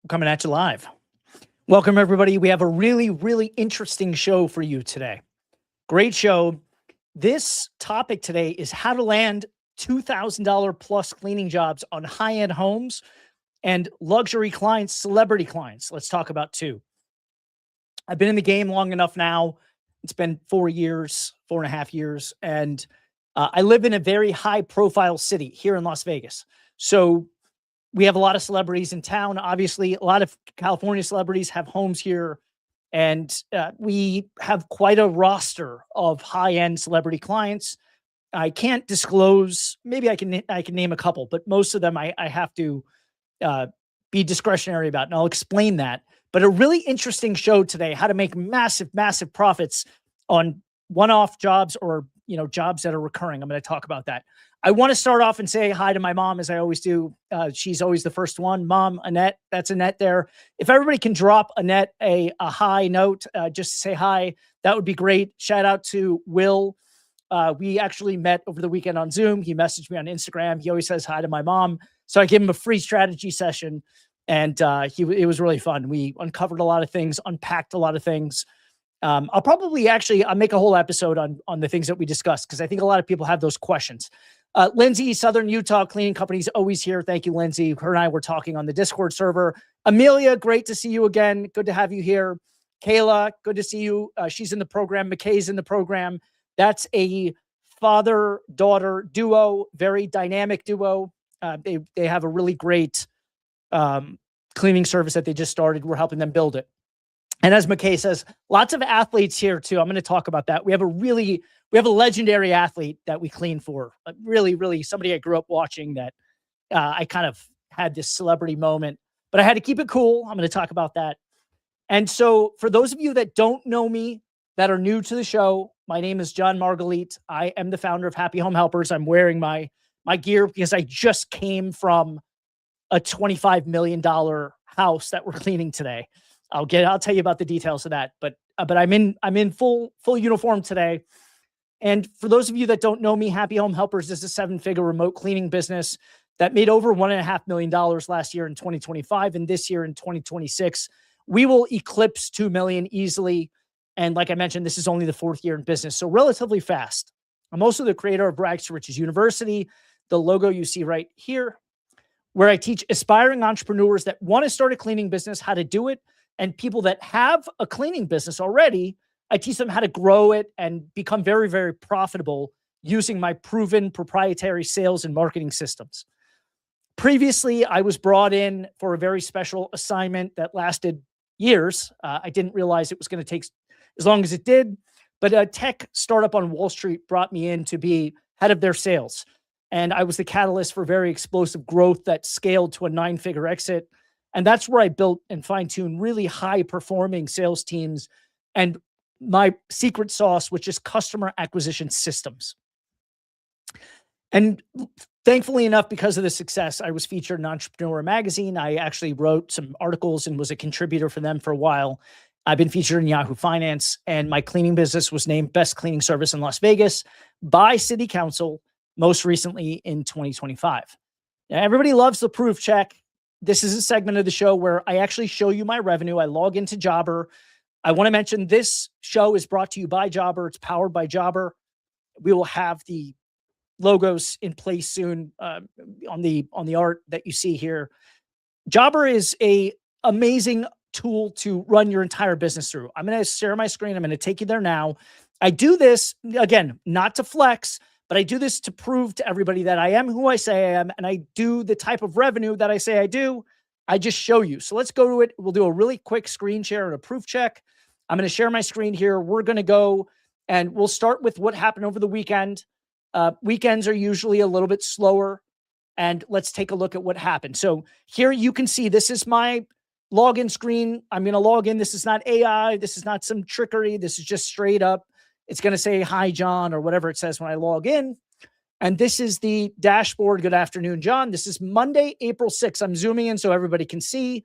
Coming at you live. Welcome, everybody. We have a really, really interesting show for you today. Great show. This topic today is how to land $2,000 plus cleaning jobs on high-end homes and luxury clients, celebrity clients. Let's talk about two. I've been in the game long enough now. It's been 4 years, 4.5 years. And I live in a very high-profile city here in Las Vegas. So we have a lot of celebrities in town. Obviously, a lot of California celebrities have homes here. And we have quite a roster of high-end celebrity clients. I can't disclose. Maybe I can name a couple, but most of them I have to be discretionary about, and I'll explain that. But a really interesting show today: how to make massive, massive profits on one-off jobs or jobs that are recurring. I'm going to talk about that. I want to start off and say hi to my mom, as I always do. She's always the first one. Mom, Annette, that's Annette there. If everybody can drop Annette a hi note, just to say hi, that would be great. Shout out to Will. We actually met over the weekend on Zoom. He messaged me on Instagram. He always says hi to my mom. So I gave him a free strategy session, and it was really fun. We uncovered a lot of things, unpacked a lot of things. I'll probably I'll make a whole episode on the things that we discussed, because I think a lot of people have those questions. Lindsay, Southern Utah Cleaning Company's always here. Thank you, Lindsay. Her and I were talking on the Discord server. Amelia, great to see you again. Good to have you here. Kayla, good to see you. She's in the program. McKay's in the program. That's a father-daughter duo, very dynamic duo. They have a really great cleaning service that they just started. We're helping them build it. And as McKay says, lots of athletes here too. I'm going to talk about that. We have a legendary athlete that we clean for. Really, really somebody I grew up watching that I kind of had this celebrity moment, but I had to keep it cool. I'm going to talk about that. And so for those of you that don't know me, that are new to the show, my name is John Margalite. I am the founder of Happy Home Helpers. I'm wearing my gear because I just came from a $25 million house that we're cleaning today. I'll tell you about the details of that, but I'm in full uniform today. And for those of you that don't know me, Happy Home Helpers is a 7-figure remote cleaning business that made over $1.5 million last year in 2025, and this year in 2026, we will eclipse 2 million easily. And like I mentioned, this is only the 4th year in business, so relatively fast. I'm also the creator of Rags to Riches University, the logo you see right here, where I teach aspiring entrepreneurs that want to start a cleaning business how to do it. And people that have a cleaning business already, I teach them how to grow it and become very, very profitable using my proven proprietary sales and marketing systems. Previously, I was brought in for a very special assignment that lasted years. I didn't realize it was going to take as long as it did, but a tech startup on Wall Street brought me in to be head of their sales. And I was the catalyst for very explosive growth that scaled to a 9-figure exit. And that's where I built and fine-tuned really high-performing sales teams and my secret sauce, which is customer acquisition systems. And thankfully enough, because of the success, I was featured in Entrepreneur Magazine. I actually wrote some articles and was a contributor for them for a while. I've been featured in Yahoo Finance, and my cleaning business was named Best Cleaning Service in Las Vegas by City Council, most recently in 2025. Now, everybody loves the proof check. This is a segment of the show where I actually show you my revenue. I log into Jobber. I want to mention this show is brought to you by Jobber. It's powered by Jobber. We will have the logos in place soon on the art that you see here. Jobber is a amazing tool to run your entire business through. I'm going to share my screen. I'm going to take you there now. I do this, again, not to flex, but I do this to prove to everybody that I am who I say I am, and I do the type of revenue that I say I do. I just show you. So let's go to it. We'll do a really quick screen share and a proof check. I'm going to share my screen here. We're going to go, and we'll start with what happened over the weekend. Weekends are usually a little bit slower, and let's take a look at what happened. So here you can see this is my login screen. I'm going to log in. This is not AI. This is not some trickery. This is just straight up. It's going to say, hi, John, or whatever it says when I log in. And this is the dashboard. Good afternoon, John. This is Monday, April 6th. I'm zooming in so everybody can see.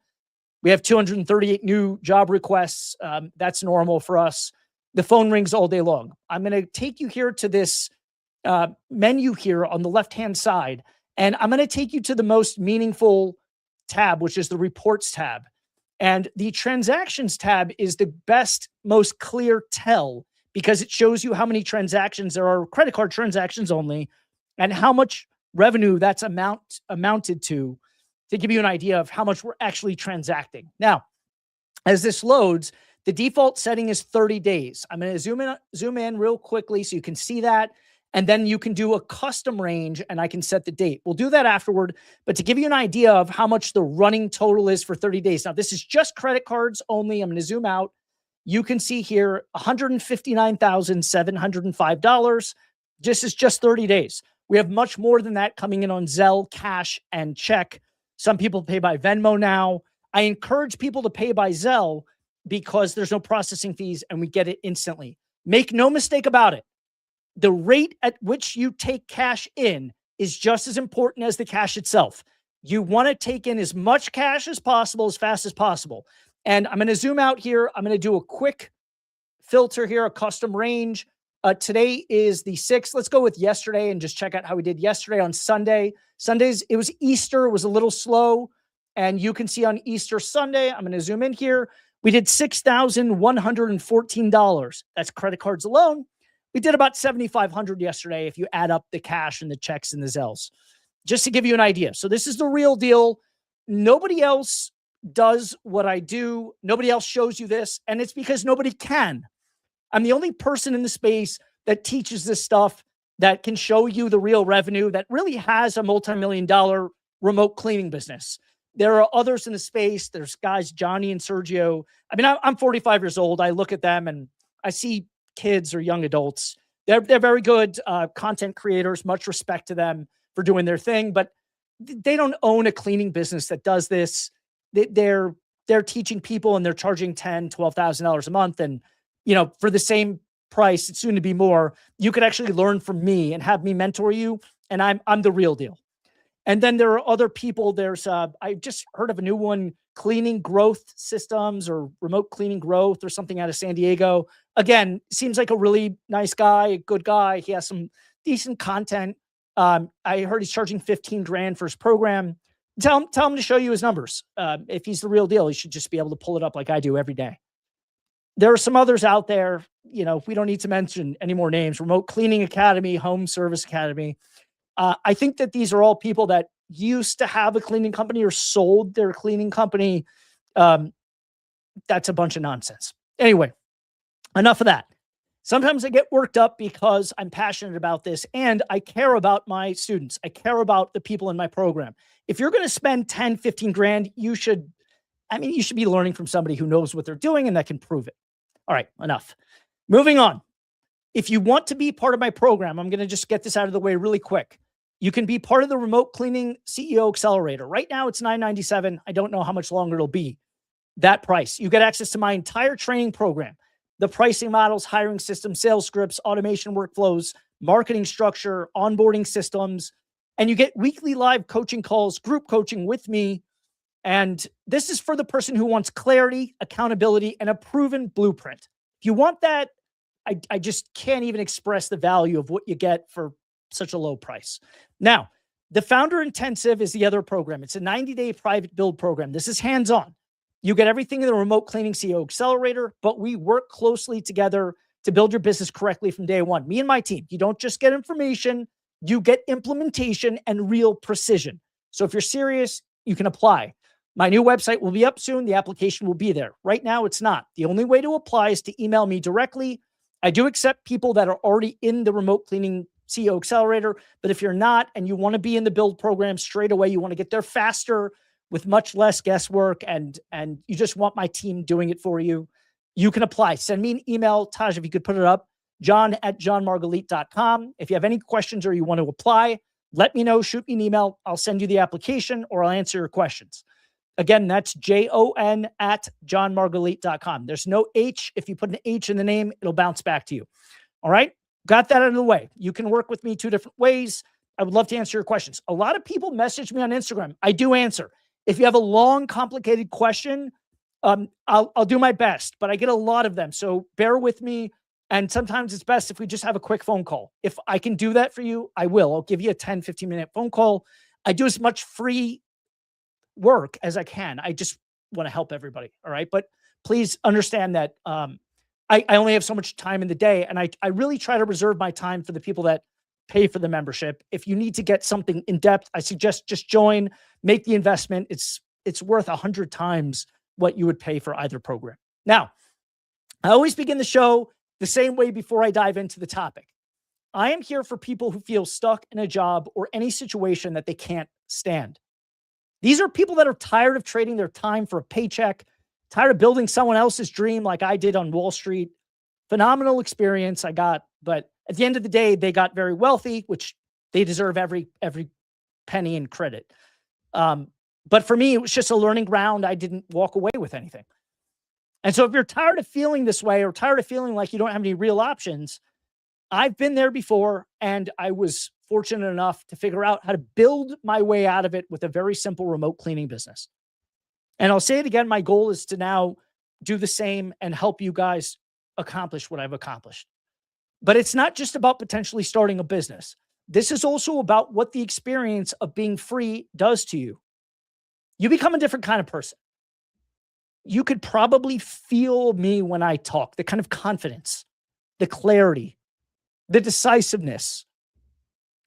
We have 238 new job requests. That's normal for us. The phone rings all day long. I'm going to take you here to this menu here on the left-hand side, and I'm going to take you to the most meaningful tab, which is the reports tab. And the transactions tab is the best, most clear tell because it shows you how many transactions there are, credit card transactions only, and how much revenue that's amounted to give you an idea of how much we're actually transacting. Now, as this loads, the default setting is 30 days. I'm going to zoom in real quickly so you can see that. And then you can do a custom range and I can set the date. We'll do that afterward. But to give you an idea of how much the running total is for 30 days. Now, this is just credit cards only. I'm going to zoom out. You can see here $159,705. This is just 30 days. We have much more than that coming in on Zelle, cash, and check. Some people pay by Venmo now. I encourage people to pay by Zelle because there's no processing fees and we get it instantly. Make no mistake about it. The rate at which you take cash in is just as important as the cash itself. You want to take in as much cash as possible, as fast as possible. And I'm going to zoom out here. I'm going to do a quick filter here, a custom range. Today is the 6th. Let's go with yesterday and just check out how we did yesterday on Sunday. Sundays, it was Easter, it was a little slow. And you can see on Easter Sunday, I'm going to zoom in here. We did $6,114. That's credit cards alone. We did about $7,500 yesterday if you add up the cash and the checks and the Zelles, just to give you an idea. So this is the real deal. Nobody else does what I do. Nobody else shows you this. And it's because nobody can. I'm the only person in the space that teaches this stuff, that can show you the real revenue, that really has a multi-million-dollar remote cleaning business. There are others in the space. There's guys, Johnny and Sergio. I mean, I'm 45 years old. I look at them and I see kids or young adults. They're very good content creators. Much respect to them for doing their thing, but they don't own a cleaning business that does this. They're teaching people and they're charging $10,000, $12,000 a month. And, you know, for the same price, it's soon to be more, you could actually learn from me and have me mentor you. And I'm the real deal. And then there are other people. There's I just heard of a new one, Cleaning Growth Systems or Remote Cleaning Growth or something out of San Diego. Again, seems like a really nice guy, a good guy. He has some decent content. I heard he's charging 15 grand for his program. Tell him to show you his numbers. If he's the real deal, he should just be able to pull it up like I do every day. There are some others out there. You know, we don't need to mention any more names. Remote Cleaning Academy, Home Service Academy. I think that these are all people that used to have a cleaning company or sold their cleaning company. That's a bunch of nonsense. Anyway, enough of that. Sometimes I get worked up because I'm passionate about this and I care about my students. I care about the people in my program. If you're going to spend 10, 15 grand, you should be learning from somebody who knows what they're doing and that can prove it. All right, enough. Moving on. If you want to be part of my program, I'm going to just get this out of the way really quick. You can be part of the Remote Cleaning CEO Accelerator. Right now, it's $997. I don't know how much longer it'll be. That price. You get access to my entire training program, the pricing models, hiring systems, sales scripts, automation workflows, marketing structure, onboarding systems, and you get weekly live coaching calls, group coaching with me. And this is for the person who wants clarity, accountability, and a proven blueprint. If you want that, I just can't even express the value of what you get for such a low price. Now, the Founder Intensive is the other program. It's a 90-day private build program. This is hands-on. You get everything in the Remote Cleaning CEO Accelerator, but we work closely together to build your business correctly from day one. Me and my team. You don't just get information, you get implementation and real precision. So if you're serious, you can apply. My new website will be up soon. The application will be there. Right now, it's not. The only way to apply is to email me directly. I do accept people that are already in the Remote Cleaning CEO Accelerator, but if you're not and you want to be in the build program straight away, you want to get there faster with much less guesswork and you just want my team doing it for you, you can apply. Send me an email, Taj, if you could put it up, john@johnmargalit.com. If you have any questions or you want to apply, let me know, shoot me an email. I'll send you the application or I'll answer your questions. Again, that's JON@johnmargalit.com. There's no H. If you put an H in the name, it'll bounce back to you. All right. Got that out of the way. You can work with me two different ways. I would love to answer your questions. A lot of people message me on Instagram. I do answer. If you have a long, complicated question, I'll do my best, but I get a lot of them. So bear with me. And sometimes it's best if we just have a quick phone call. If I can do that for you, I will. I'll give you a 10, 15-minute phone call. I do as much free work as I can. I just want to help everybody. All right. But please understand that I only have so much time in the day, and I really try to reserve my time for the people that pay for the membership. If you need to get something in depth, I suggest just join, make the investment. It's worth 100 times what you would pay for either program. Now, I always begin the show the same way before I dive into the topic. I am here for people who feel stuck in a job or any situation that they can't stand. These are people that are tired of trading their time for a paycheck, tired of building someone else's dream like I did on Wall Street. Phenomenal experience I got, but at the end of the day, they got very wealthy, which they deserve every penny in credit. But for me, it was just a learning ground. I didn't walk away with anything. And so if you're tired of feeling this way or tired of feeling like you don't have any real options, I've been there before, and I was fortunate enough to figure out how to build my way out of it with a very simple remote cleaning business. And I'll say it again, my goal is to now do the same and help you guys accomplish what I've accomplished. But it's not just about potentially starting a business. This is also about what the experience of being free does to you. You become a different kind of person. You could probably feel me when I talk, the kind of confidence, the clarity, the decisiveness.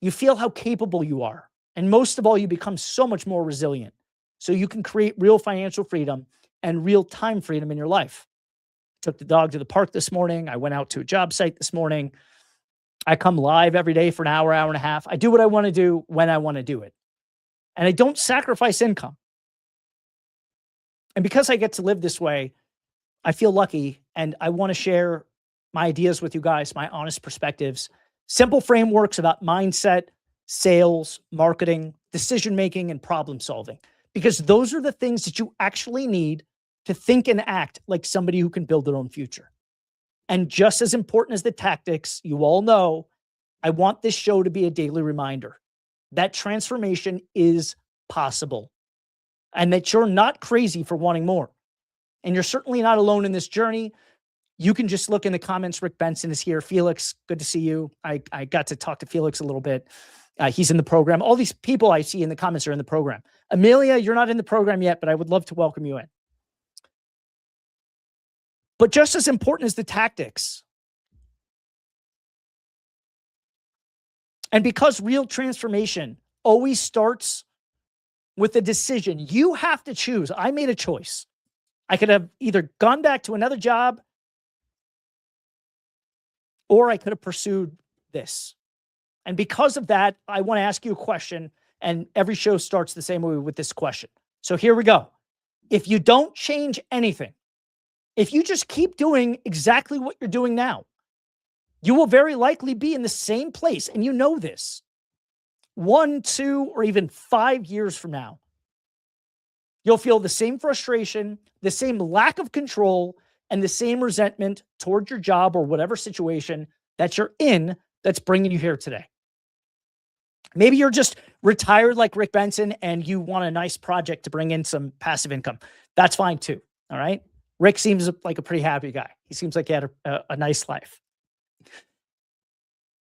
You feel how capable you are. And most of all, you become so much more resilient. So you can create real financial freedom and real time freedom in your life. Took the dog to the park this morning. I went out to a job site this morning. I come live every day for an hour, hour and a half. I do what I want to do when I want to do it. And I don't sacrifice income. And because I get to live this way, I feel lucky, and I want to share my ideas with you guys, my honest perspectives, simple frameworks about mindset, sales, marketing, decision-making, and problem solving, because those are the things that you actually need to think and act like somebody who can build their own future. And just as important as the tactics, you all know, I want this show to be a daily reminder that transformation is possible and that you're not crazy for wanting more. And you're certainly not alone in this journey. You can just look in the comments. Rick Benson is here. Felix, good to see you. I got to talk to Felix a little bit. He's in the program. All these people I see in the comments are in the program. Amelia, you're not in the program yet, but I would love to welcome you in. But just as important as the tactics, and because real transformation always starts with a decision, you have to choose. I made a choice. I could have either gone back to another job, or I could have pursued this. And because of that, I want to ask you a question, and every show starts the same way with this question. So here we go. If you don't change anything, if you just keep doing exactly what you're doing now, you will very likely be in the same place, and you know this. 1, 2, or even 5 years from now, you'll feel the same frustration, the same lack of control, and the same resentment toward your job or whatever situation that you're in that's bringing you here today. Maybe you're just retired like Rick Benson and you want a nice project to bring in some passive income. That's fine too, all right? Rick seems like a pretty happy guy. He seems like he had a nice life.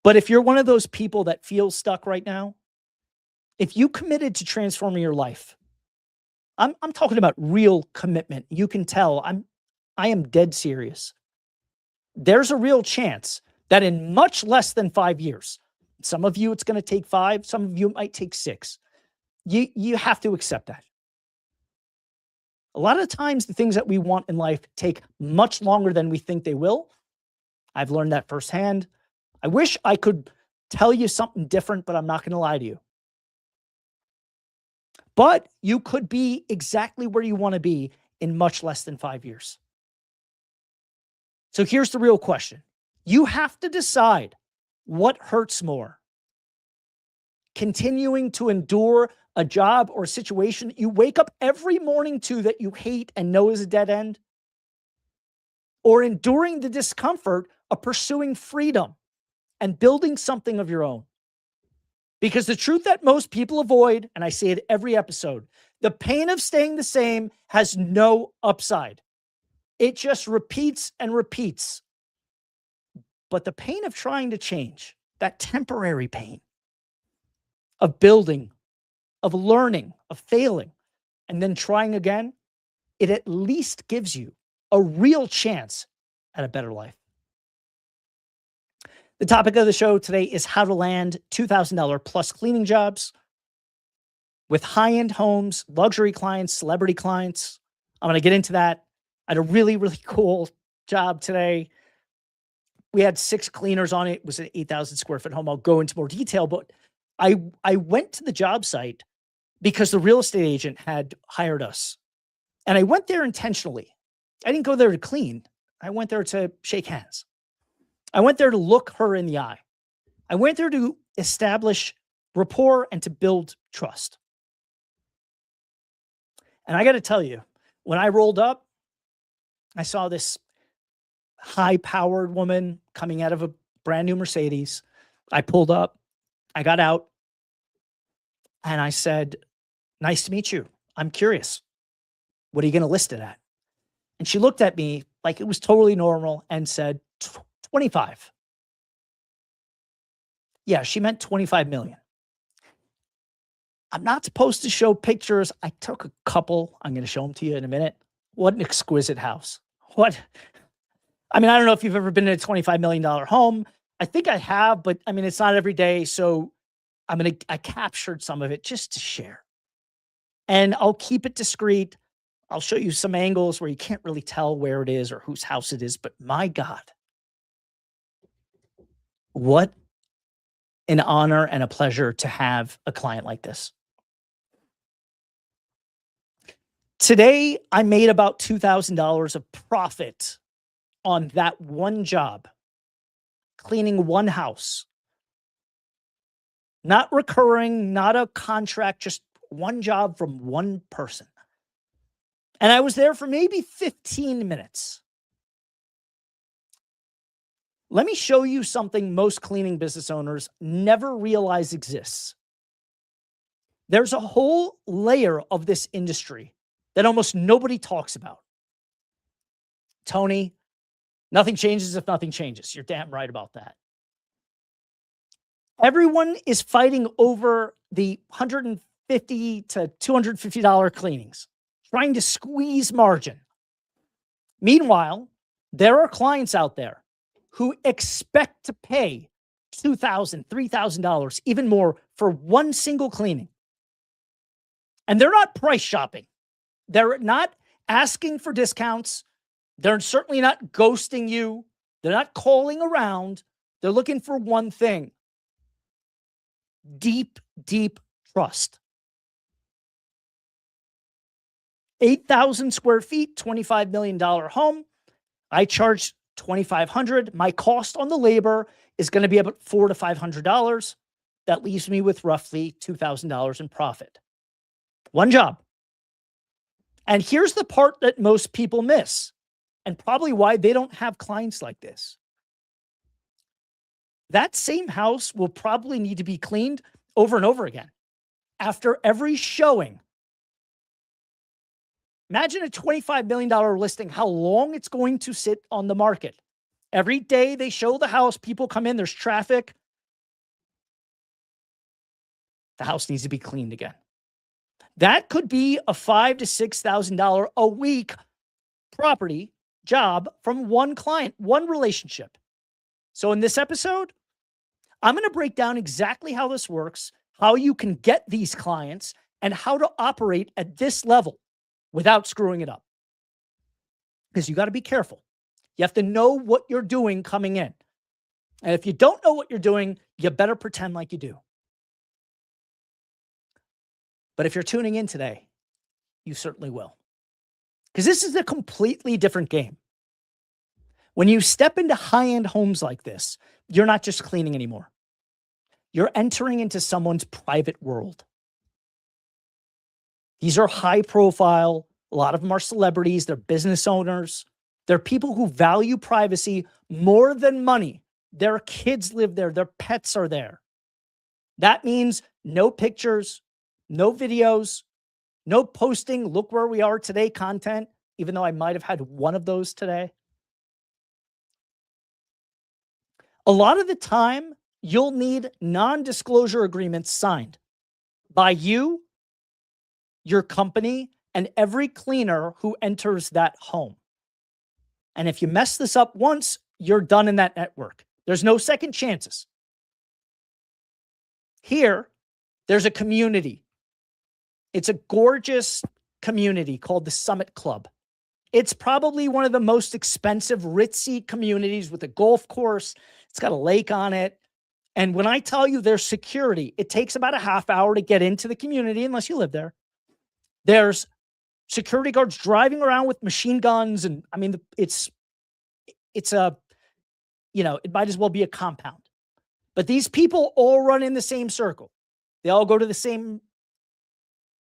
But if you're one of those people that feels stuck right now, if you committed to transforming your life, I'm talking about real commitment. You can tell I am dead serious. There's a real chance that in much less than 5 years, some of you it's going to take 5, some of you it might take 6. You have to accept that. A lot of times the things that we want in life take much longer than we think they will. I've learned that firsthand. I wish I could tell you something different, but I'm not going to lie to you. But you could be exactly where you want to be in much less than 5 years. So here's the real question. You have to decide what hurts more. Continuing to endure a job or a situation that you wake up every morning to that you hate and know is a dead end, or enduring the discomfort of pursuing freedom and building something of your own. Because the truth that most people avoid, and I say it every episode, the pain of staying the same has no upside. It just repeats and repeats. But the pain of trying to change, that temporary pain of building, of learning, of failing, and then trying again, it at least gives you a real chance at a better life. The topic of the show today is how to land $2,000 plus cleaning jobs with high-end homes, luxury clients, celebrity clients. I'm going to get into that. I had a really, really cool job today. We had 6 cleaners on it. It was an 8,000 square foot home. I'll go into more detail, but I went to the job site because the real estate agent had hired us. And I went there intentionally. I didn't go there to clean. I went there to shake hands. I went there to look her in the eye. I went there to establish rapport and to build trust. And I got to tell you, when I rolled up, I saw this high-powered woman coming out of a brand new Mercedes. I pulled up, I got out, and I said, "Nice to meet you. I'm curious. What are you going to list it at?" And she looked at me like it was totally normal and said, 25. Yeah, she meant 25 million. I'm not supposed to show pictures. I took a couple. I'm going to show them to you in a minute. What an exquisite house. I mean, I don't know if you've ever been in a $25 million home. I think I have, but I mean, it's not every day. So I captured some of it just to share. And I'll keep it discreet. I'll show you some angles where you can't really tell where it is or whose house it is, but my God, what an honor and a pleasure to have a client like this. Today, I made about $2,000 of profit on that one job, cleaning one house. Not recurring, not a contract, just one job from one person. And I was there for maybe 15 minutes. Let me show you something most cleaning business owners never realize exists. There's a whole layer of this industry that almost nobody talks about. Tony, nothing changes if nothing changes. You're damn right about that. Everyone is fighting over the $150 to $250 cleanings, trying to squeeze margin. Meanwhile, there are clients out there who expect to pay $2,000, $3,000, even more for one single cleaning. And they're not price shopping. They're not asking for discounts. They're certainly not ghosting you. They're not calling around. They're looking for one thing: deep, deep trust. 8,000 square feet, $25 million home. I charge $2,500. My cost on the labor is going to be about $400 to $500. That leaves me with roughly $2,000 in profit. One job. And here's the part that most people miss, and probably why they don't have clients like this. That same house will probably need to be cleaned over and over again after every showing. Imagine a $25 million listing, how long it's going to sit on the market. Every day they show the house, people come in, there's traffic. The house needs to be cleaned again. That could be a $5,000 to $6,000 a week property job from one client, one relationship. So in this episode, I'm going to break down exactly how this works, how you can get these clients, and how to operate at this level without screwing it up. Because you got to be careful. You have to know what you're doing coming in. And if you don't know what you're doing, you better pretend like you do. But if you're tuning in today, you certainly will. Because this is a completely different game. When you step into high-end homes like this, you're not just cleaning anymore. You're entering into someone's private world. These are high profile. A lot of them are celebrities. They're business owners. They're people who value privacy more than money. Their kids live there. Their pets are there. That means no pictures, no videos, no posting. Look where we are today content, even though I might have had one of those today. A lot of the time, you'll need non-disclosure agreements signed by you, your company, and every cleaner who enters that home. And if you mess this up once, you're done in that network. There's no second chances. Here, there's a community. It's a gorgeous community called the Summit Club. It's probably one of the most expensive, ritzy communities with a golf course. It's got a lake on it. And when I tell you there's security, it takes about a half hour to get into the community unless you live there. There's security guards driving around with machine guns. And I mean, it's a, it might as well be a compound. But these people all run in the same circle. They all go to the same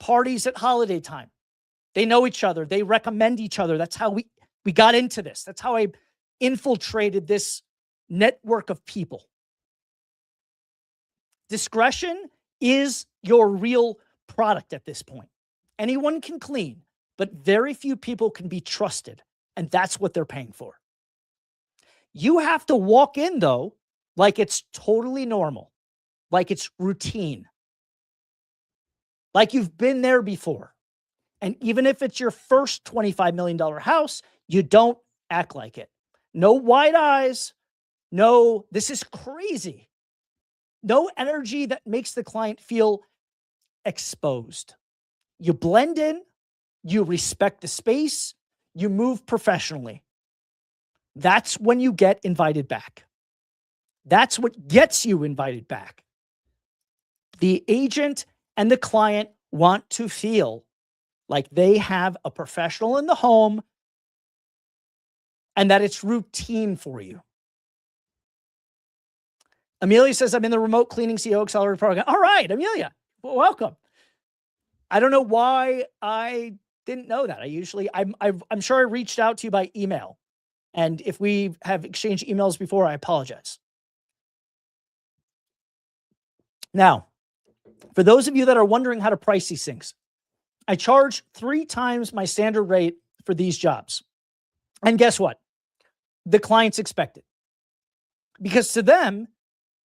parties at holiday time. They know each other. They recommend each other. That's how we got into this. That's how I infiltrated this network of people. Discretion is your real product at this point. Anyone can clean, but very few people can be trusted, and that's what they're paying for. You have to walk in, though, like it's totally normal, like it's routine, like you've been there before. And even if it's your first $25 million house, you don't act like it. No wide eyes. No, this is crazy. No energy that makes the client feel exposed. You blend in, you respect the space, you move professionally. That's when you get invited back. That's what gets you invited back. The agent and the client want to feel like they have a professional in the home and that it's routine for you. Amelia says, I'm in the remote cleaning CEO accelerator program. All right, Amelia, welcome. I don't know why I didn't know that. I'm sure I reached out to you by email. And if we have exchanged emails before, I apologize. Now, for those of you that are wondering how to price these things, I charge 3 times my standard rate for these jobs. And guess what? The clients expect it. Because to them,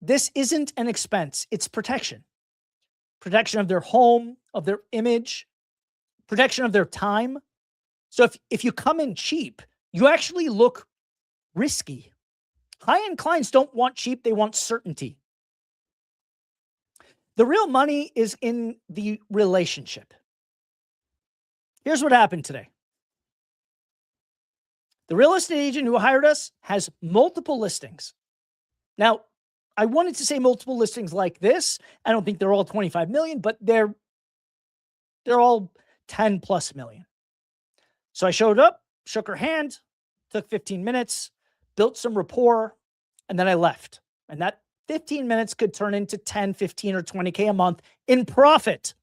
this isn't an expense, it's protection. Protection of their home, of their image, protection of their time. So if you come in cheap, you actually look risky. High-end clients don't want cheap, they want certainty. The real money is in the relationship. Here's what happened today. The real estate agent who hired us has multiple listings. Now, I wanted to say multiple listings like this. I don't think they're all 25 million, but they're all 10 plus million. So I showed up, shook her hand, took 15 minutes, built some rapport, and then I left. And that 15 minutes could turn into 10, 15, or 20K a month in profit.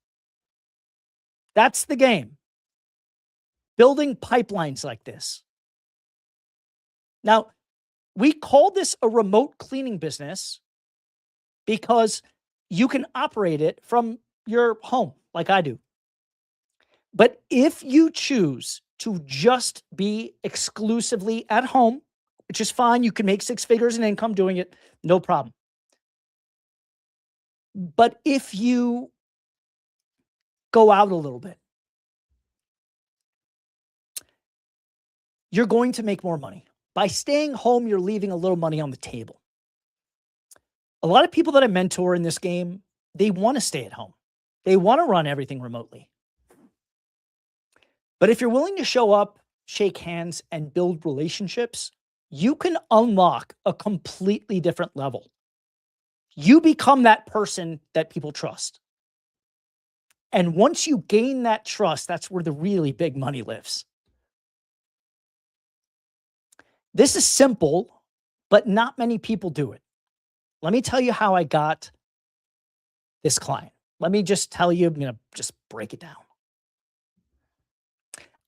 That's the game. Building pipelines like this. Now, we call this a remote cleaning business because you can operate it from your home like I do. But if you choose to just be exclusively at home, which is fine, you can make 6 figures in income doing it, no problem. But if you go out a little bit, you're going to make more money. By staying home, you're leaving a little money on the table. A lot of people that I mentor in this game, they want to stay at home. They want to run everything remotely. But if you're willing to show up, shake hands, and build relationships, you can unlock a completely different level. You become that person that people trust. And once you gain that trust, that's where the really big money lives. This is simple, but not many people do it. Let me tell you how I got this client. Let me just tell you, I'm going to just break it down.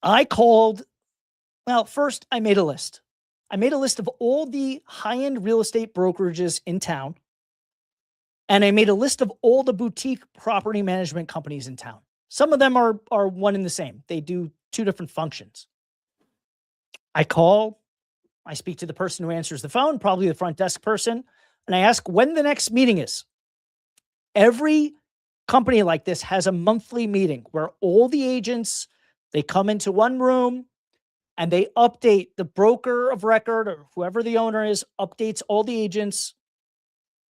I called, well, first I made a list. I made a list of all the high-end real estate brokerages in town. And I made a list of all the boutique property management companies in town. Some of them are one and the same. They do 2 different functions. I call, I speak to the person who answers the phone, probably the front desk person, and I ask when the next meeting is. Every company like this has a monthly meeting where all the agents They come into one room and they update the broker of record or whoever the owner is, updates all the agents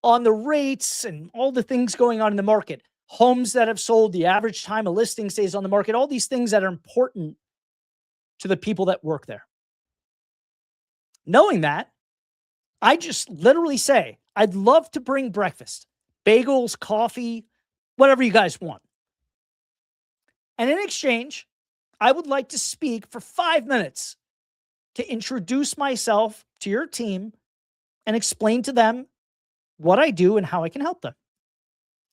on the rates and all the things going on in the market. Homes that have sold, the average time a listing stays on the market, all these things that are important to the people that work there. Knowing that, I just literally say, I'd love to bring breakfast, bagels, coffee, whatever you guys want. And in exchange, I would like to speak for 5 minutes to introduce myself to your team and explain to them what I do and how I can help them.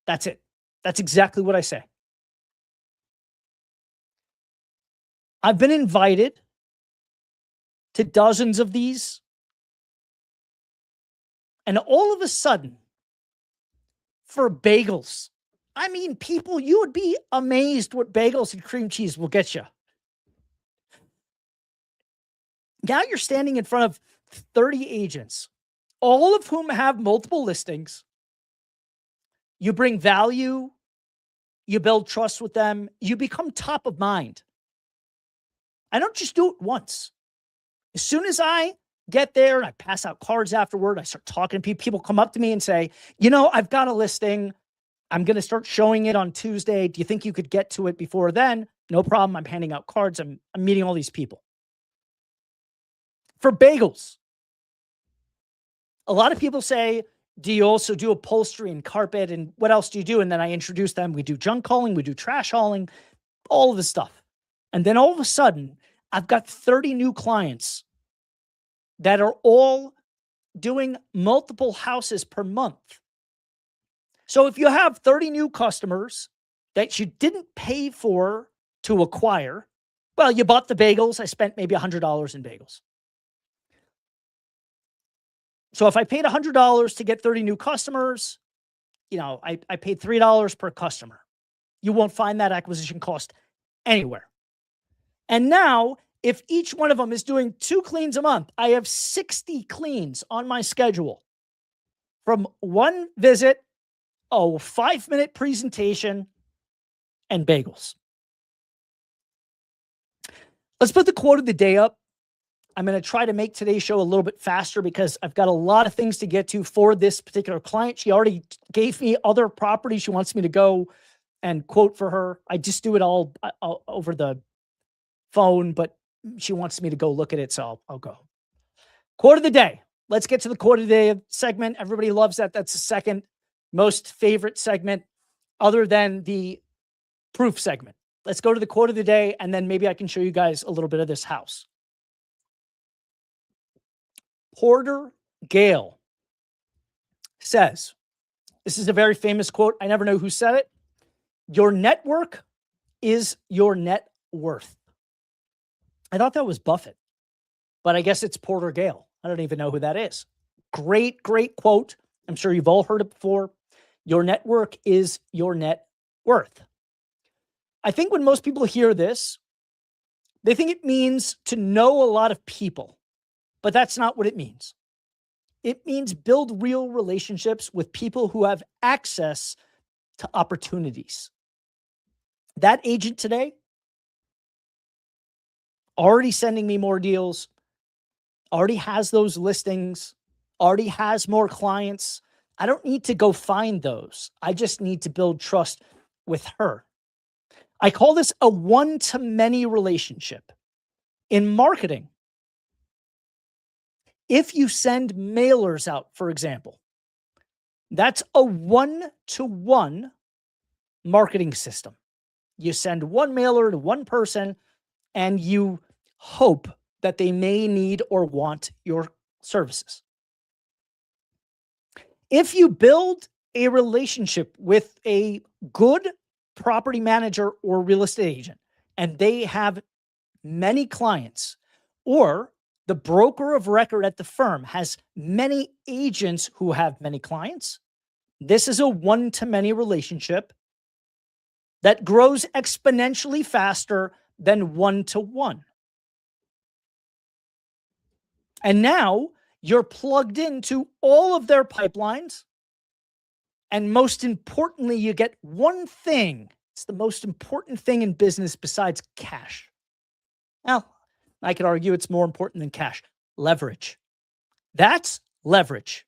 That's it. That's exactly what I say. I've been invited to dozens of these. And all of a sudden, for bagels, I mean, people, you would be amazed what bagels and cream cheese will get you. Now you're standing in front of 30 agents, all of whom have multiple listings. You bring value, you build trust with them, you become top of mind. I don't just do it once. As soon as I get there and I pass out cards afterward, I start talking to people. People come up to me and say, I've got a listing. I'm going to start showing it on Tuesday. Do you think you could get to it before then? No problem. I'm handing out cards. I'm meeting all these people. For bagels, a lot of people say, do you also do upholstery and carpet? And what else do you do? And then I introduce them. We do junk hauling. We do trash hauling, all of this stuff. And then all of a sudden, I've got 30 new clients that are all doing multiple houses per month. So if you have 30 new customers that you didn't pay for to acquire, well, you bought the bagels. I spent maybe $100 in bagels. So if I paid $100 to get 30 new customers, I paid $3 per customer. You won't find that acquisition cost anywhere. And now, if each one of them is doing 2 cleans a month, I have 60 cleans on my schedule from one visit, a 5-minute presentation, and bagels. Let's put the quote of the day up. I'm going to try to make today's show a little bit faster because I've got a lot of things to get to for this particular client. She already gave me other properties she wants me to go and quote for her. I just do it all over the phone, but she wants me to go look at it, so I'll go. Quote of the day. Let's get to the quote of the day segment. Everybody loves that. That's the second most favorite segment other than the proof segment. Let's go to the quote of the day, and then maybe I can show you guys a little bit of this house. Porter Gale says, this is a very famous quote. I never know who said it. Your network is your net worth. I thought that was Buffett, but I guess it's Porter Gale. I don't even know who that is. Great, great quote. I'm sure you've all heard it before. Your network is your net worth. I think when most people hear this, they think it means to know a lot of people, but that's not what it means. It means build real relationships with people who have access to opportunities. That agent today, already sending me more deals, already has those listings, already has more clients. I don't need to go find those. I just need to build trust with her. I call this a one-to-many relationship. In marketing, if you send mailers out, for example, that's a one-to-one marketing system. You send one mailer to one person, and you hope that they may need or want your services. If you build a relationship with a good property manager or real estate agent, and they have many clients, or the broker of record at the firm has many agents who have many clients, this is a one-to-many relationship that grows exponentially faster than one-to-one. And now you're plugged into all of their pipelines. And most importantly, you get one thing. It's the most important thing in business besides cash. Well, I could argue it's more important than cash. Leverage. That's leverage.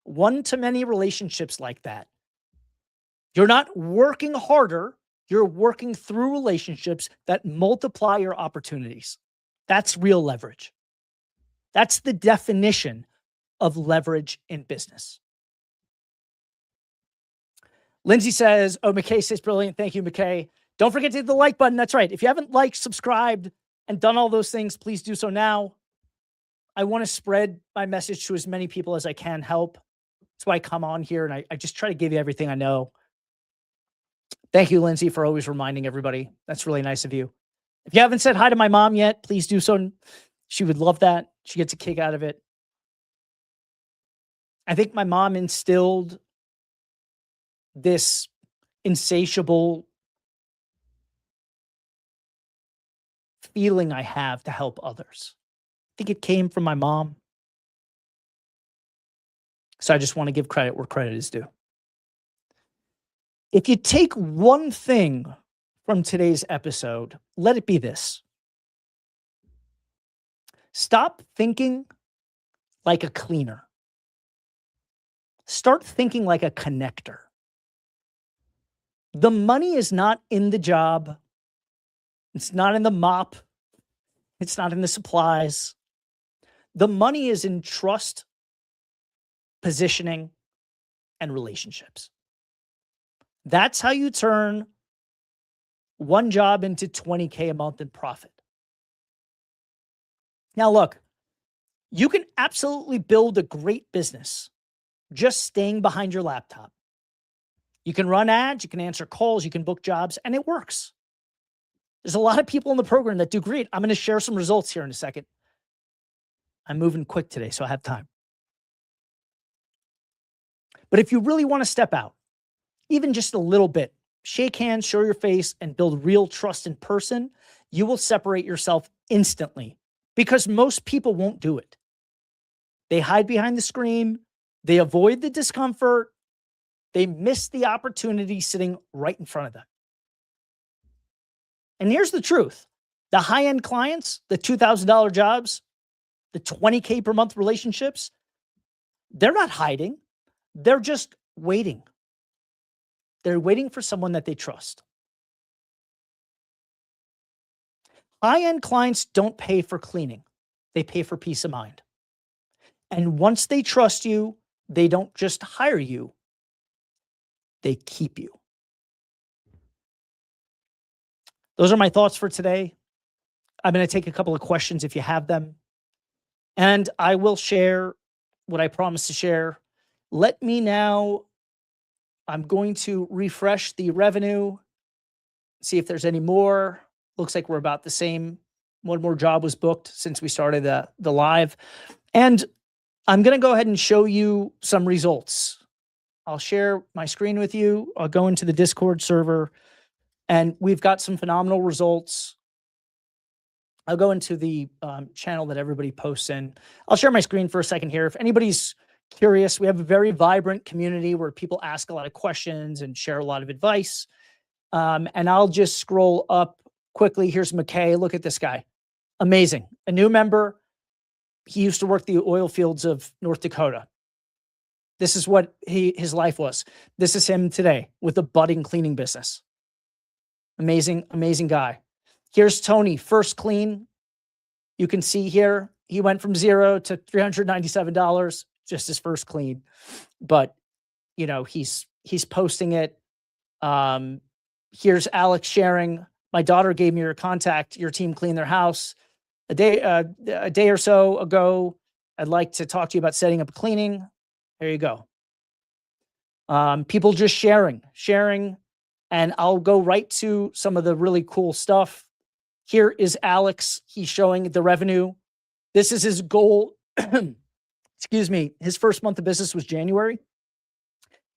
One-to-many relationships like that. You're not working harder, you're working through relationships that multiply your opportunities. That's real leverage. That's the definition of leverage in business. Lindsay says, oh, McKay says brilliant. Thank you, McKay. Don't forget to hit the like button. That's right. If you haven't liked, subscribed, and done all those things, please do so now. I want to spread my message to as many people as I can help. That's why I come on here, and I just try to give you everything I know. Thank you, Lindsay, for always reminding everybody. That's really nice of you. If you haven't said hi to my mom yet, please do so. She would love that. She gets a kick out of it. I think my mom instilled this insatiable feeling I have to help others. I think it came from my mom. So I just want to give credit where credit is due. If you take one thing from today's episode, let it be this. Stop thinking like a cleaner. Start thinking like a connector. The money is not in the job. It's not in the mop. It's not in the supplies. The money is in trust, positioning, and relationships. That's how you turn one job into $20K a month in profit. Now, look, you can absolutely build a great business just staying behind your laptop. You can run ads, you can answer calls, you can book jobs, and it works. There's a lot of people in the program that do great. I'm going to share some results here in a second. I'm moving quick today, so I have time. But if you really want to step out, even just a little bit, shake hands, show your face, and build real trust in person, you will separate yourself instantly because most people won't do it. They hide behind the screen. They avoid the discomfort. They miss the opportunity sitting right in front of them. And here's the truth. The high-end clients, the $2,000 jobs, the $20K per month relationships, they're not hiding. They're just waiting. They're waiting for someone that they trust. High-end clients don't pay for cleaning. They pay for peace of mind. And once they trust you, they don't just hire you. They keep you. Those are my thoughts for today. I'm going to take a couple of questions if you have them. And I will share what I promised to share. Let me now, I'm going to refresh the revenue, see if there's any more. Looks like we're about the same. One more job was booked since we started the live. And I'm going to go ahead and show you some results. I'll share my screen with you. I'll go into the Discord server, and we've got some phenomenal results. I'll go into the channel that everybody posts in. I'll share my screen for a second here. If anybody's curious, we have a very vibrant community where people ask a lot of questions and share a lot of advice. And I'll just scroll up quickly. Here's McKay. Look at this guy. Amazing. A new member. He used to work the oil fields of North Dakota. This is what his life was. This is him today with a budding cleaning business. Amazing, amazing guy. Here's Tony, first clean. You can see here, he went from $0 to $397, just his first clean. But, you know, he's posting it. Here's Alex sharing. My daughter gave me your contact. Your team cleaned their house a day or so ago. I'd like to talk to you about setting up cleaning. There you go. People just sharing, and I'll go right to some of the really cool stuff. Here is Alex. He's showing the revenue. This is his goal. Excuse me. His first month of business was January.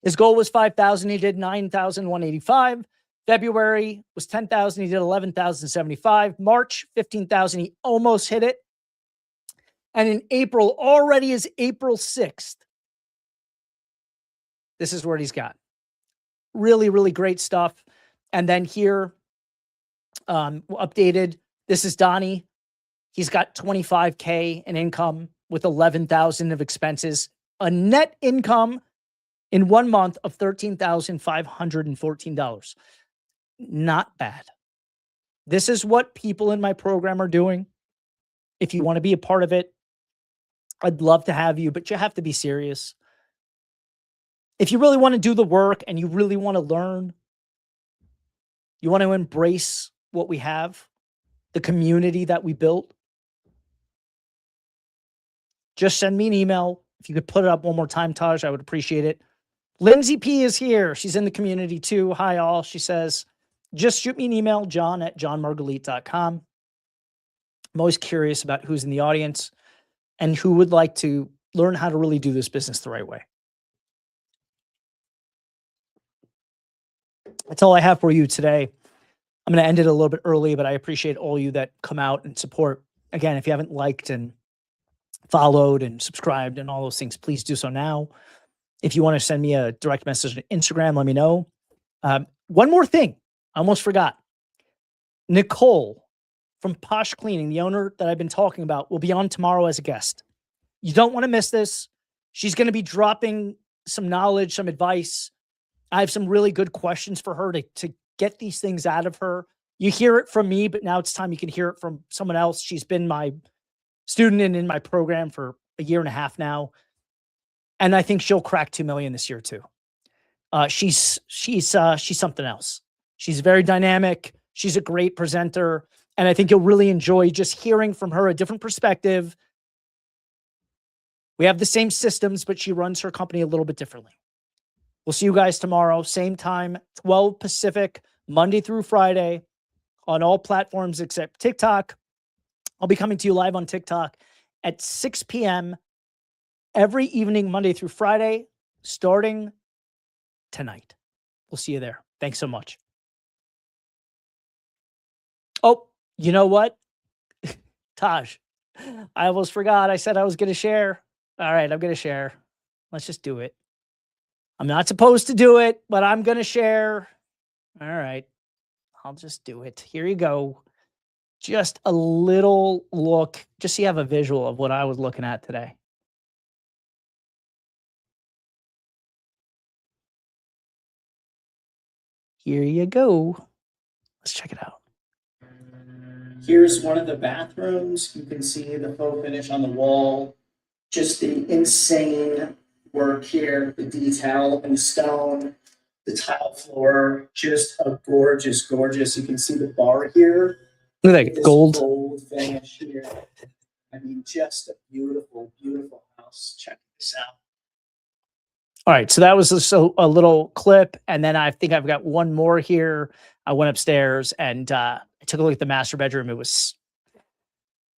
His goal was 5,000. He did 9,185. February was 10,000. He did 11,075. March, 15,000. He almost hit it. And in April, already is April 6th. This is what he's got. Really, really great stuff. And then here, updated. This is Donnie. He's got 25K in income with 11,000 of expenses, a net income in 1 month of $13,514. Not bad. This is what people in my program are doing. If you want to be a part of it, I'd love to have you, but you have to be serious. If you really want to do the work and you really want to learn, you want to embrace what we have, the community that we built, just send me an email. If you could put it up one more time, Taj, I would appreciate it. Lindsay P is here. She's in the community too. Hi, all. She says, just shoot me an email, john@johnmargalite.com. I'm always curious about who's in the audience and who would like to learn how to really do this business the right way. That's all I have for you today. I'm going to end it a little bit early, but I appreciate all you that come out and support. Again, if you haven't liked and followed and subscribed and all those things, please do so now. If you want to send me a direct message on Instagram, let me know. One more thing. I almost forgot. Nicole from Posh Cleaning, the owner that I've been talking about, will be on tomorrow as a guest. You don't want to miss this. She's going to be dropping some knowledge, some advice. I have some really good questions for her to get these things out of her. You hear it from me, but now it's time you can hear it from someone else. She's been my student and in my program for a year and a half now. And I think she'll crack 2 million this year too. She's something else. She's very dynamic. She's a great presenter. And I think you'll really enjoy just hearing from her a different perspective. We have the same systems, but she runs her company a little bit differently. We'll see you guys tomorrow, same time, 12 Pacific, Monday through Friday on all platforms except TikTok. I'll be coming to you live on TikTok at 6 p.m. every evening, Monday through Friday, starting tonight. We'll see you there. Thanks so much. Oh, you know what? Taj, I almost forgot. I said I was going to share. All right, I'm going to share. Let's just do it. I'm not supposed to do it, but I'm going to share. All right, I'll just do it. Here you go. Just a little look, just so you have a visual of what I was looking at today. Here you go. Let's check it out. Here's one of the bathrooms. You can see the faux finish on the wall. Just the insane work here, the detail and stone, the tile floor, just a gorgeous, gorgeous. You can see the bar here. Look at that gold finish here. I mean, just a beautiful, beautiful house. Check this out. All right, so that was just a little clip, and then I think I've got one more here. I went upstairs and I took a look at the master bedroom. It was,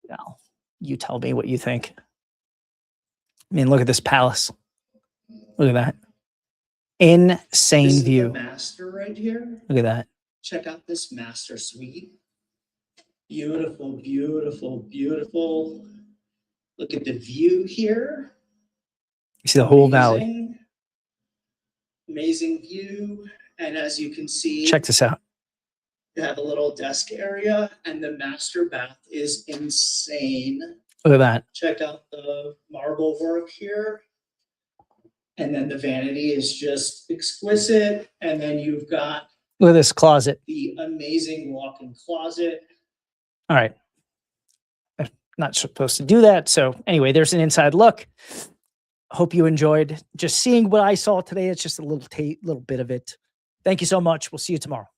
well, you tell me what you think. I mean, look at this palace. Look at that. Insane this view. Is the master right here. Look at that. Check out this master suite. Beautiful, beautiful, beautiful. Look at the view here. You see the whole valley. Amazing view. And as you can see, check this out. You have a little desk area, and the master bath is insane. Look at that. Check out the marble work here. And then the vanity is just exquisite. And then you've got, look at this closet. The amazing walk-in closet. All right. I'm not supposed to do that. So anyway, there's an inside look. Hope you enjoyed just seeing what I saw today. It's just a little bit of it. Thank you so much. We'll see you tomorrow.